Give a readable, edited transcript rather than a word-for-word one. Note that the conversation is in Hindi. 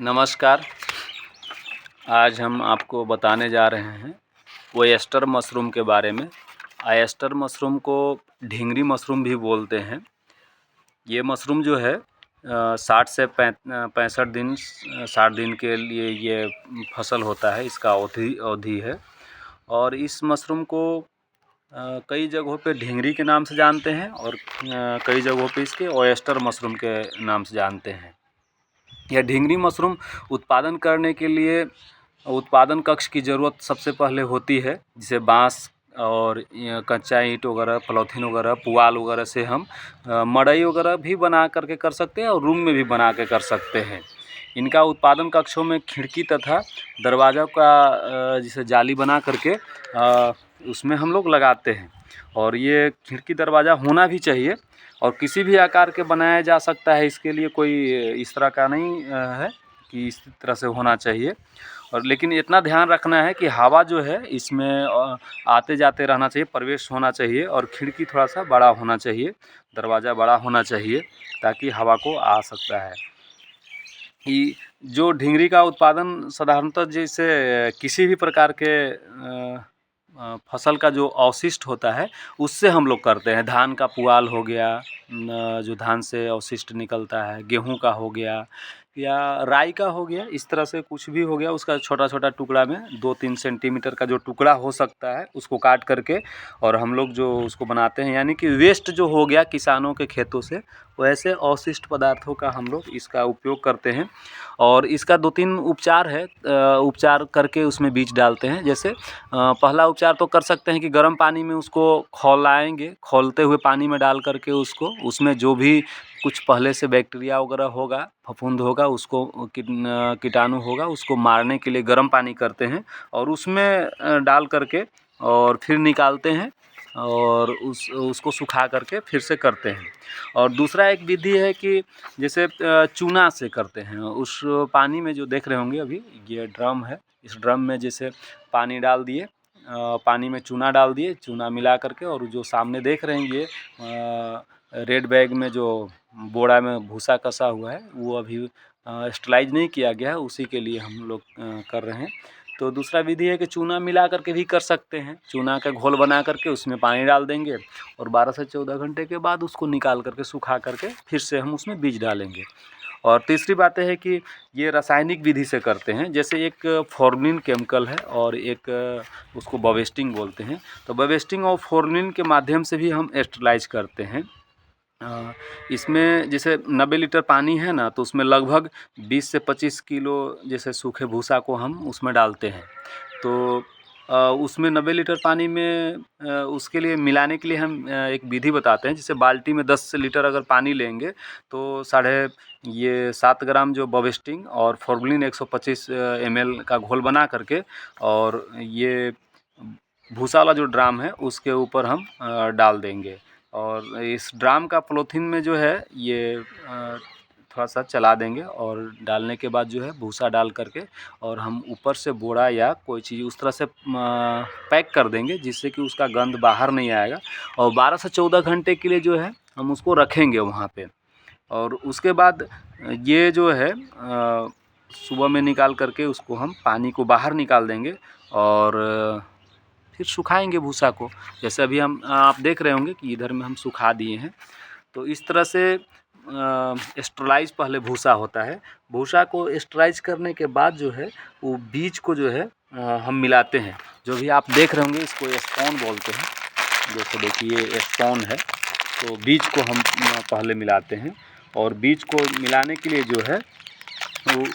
नमस्कार। आज हम आपको बताने जा रहे हैं ओयस्टर मशरूम के बारे में। ओयस्टर मशरूम को ढींगरी मशरूम भी बोलते हैं। ये मशरूम जो है 60 से 65 दिन 60 दिन के लिए ये फसल होता है, इसका अवधि है। और इस मशरूम को कई जगहों पे ढींगरी के नाम से जानते हैं और कई जगहों पे इसके ओयस्टर मशरूम के नाम से जानते हैं। यह ढींगरी मशरूम उत्पादन करने के लिए उत्पादन कक्ष की ज़रूरत सबसे पहले होती है, जिसे बांस और कच्चा ईंट वगैरह, पॉलीथीन वगैरह, पुआल वगैरह से हम मड़ई वगैरह भी बना करके कर सकते हैं और रूम में भी बना के कर सकते हैं। इनका उत्पादन कक्षों में खिड़की तथा दरवाज़ा का जिसे जाली बना करके उसमें हम लोग लगाते हैं। और ये खिड़की दरवाज़ा होना भी चाहिए और किसी भी आकार के बनाया जा सकता है। इसके लिए कोई इस तरह का नहीं है कि इस तरह से होना चाहिए। और लेकिन इतना ध्यान रखना है कि हवा जो है इसमें आते जाते रहना चाहिए, प्रवेश होना चाहिए और खिड़की थोड़ा सा बड़ा होना चाहिए, दरवाज़ा बड़ा होना चाहिए ताकि हवा को आ सकता है। कि जो ढींगरी का उत्पादन साधारणतः जैसे किसी भी प्रकार के फसल का जो अवशिष्ट होता है उससे हम लोग करते हैं। धान का पुआल हो गया, जो धान से अवशिष्ट निकलता है, गेहूं का हो गया या राई का हो गया, इस तरह से कुछ भी हो गया, उसका छोटा छोटा टुकड़ा में 2-3 सेंटीमीटर का जो टुकड़ा हो सकता है उसको काट करके और हम लोग जो उसको बनाते हैं, यानी कि वेस्ट जो हो गया किसानों के खेतों से, वैसे अवशिष्ट पदार्थों का हम लोग इसका उपयोग करते हैं। और इसका 2-3 उपचार है, उपचार करके उसमें बीज डालते हैं। जैसे पहला उपचार तो कर सकते हैं कि गर्म पानी में उसको खौलाएँगे, खौलते हुए पानी में डाल करके उसको, उसमें जो भी कुछ पहले से बैक्टीरिया वगैरह होगा, फफूंद होगा, उसको कीटाणु होगा, उसको मारने के लिए गर्म पानी करते हैं और उसमें डाल करके और फिर निकालते हैं और उसको सुखा करके फिर से करते हैं। और दूसरा एक विधि है कि जैसे चूना से करते हैं। उस पानी में जो देख रहे होंगे अभी, ये ड्रम है, इस ड्रम में जैसे पानी डाल दिए, पानी में चूना डाल दिए, चूना मिला करके, और जो सामने देख रहे हैं ये रेड बैग में जो बोरा में भूसा कसा हुआ है, वो अभी स्टरलाइज नहीं किया गया है, उसी के लिए हम लोग कर रहे हैं। तो दूसरा विधि है कि चूना मिला करके भी कर सकते हैं। चूना का घोल बना करके उसमें पानी डाल देंगे और 12 से 14 घंटे के बाद उसको निकाल करके सुखा करके फिर से हम उसमें बीज डालेंगे। और तीसरी बात है कि ये रासायनिक विधि से करते हैं। जैसे एक फॉर्मिन केमिकल है और एक उसको बवेस्टिंग बोलते हैं। तो बवेस्टिंग और फॉर्मिन के माध्यम से भी हम स्टरलाइज करते हैं। इसमें जैसे 90 लीटर पानी है ना, तो उसमें लगभग 20 से 25 किलो जैसे सूखे भूसा को हम उसमें डालते हैं। तो उसमें 90 लीटर पानी में उसके लिए मिलाने के लिए हम एक विधि बताते हैं। जैसे बाल्टी में 10 लीटर अगर पानी लेंगे तो 7.5 ग्राम जो बवेस्टिंग और फॉर्मलिन 125 ml का घोल बना करके और ये भूसा वाला जो ड्राम है उसके ऊपर हम डाल देंगे। और इस ड्राम का पॉलीथीन में जो है ये थोड़ा सा चला देंगे और डालने के बाद जो है भूसा डाल करके और हम ऊपर से बोरा या कोई चीज़ उस तरह से पैक कर देंगे जिससे कि उसका गंध बाहर नहीं आएगा। और 12 से 14 घंटे के लिए जो है हम उसको रखेंगे वहाँ पे। और उसके बाद ये जो है सुबह में निकाल करके उसको हम पानी को बाहर निकाल देंगे और फिर सुखाएंगे भूसा को। जैसे अभी हम आप देख रहे होंगे कि इधर में हम सुखा दिए हैं। तो इस तरह से स्टरलाइज पहले भूसा होता है। भूसा को स्टरलाइज करने के बाद जो है वो बीज को जो है हम मिलाते हैं। जो भी आप देख रहे होंगे इसको स्पॉन बोलते हैं। जैसे देखिए ये स्पॉन है, तो बीज को हम पहले मिलाते हैं और बीज को मिलाने के लिए जो है वो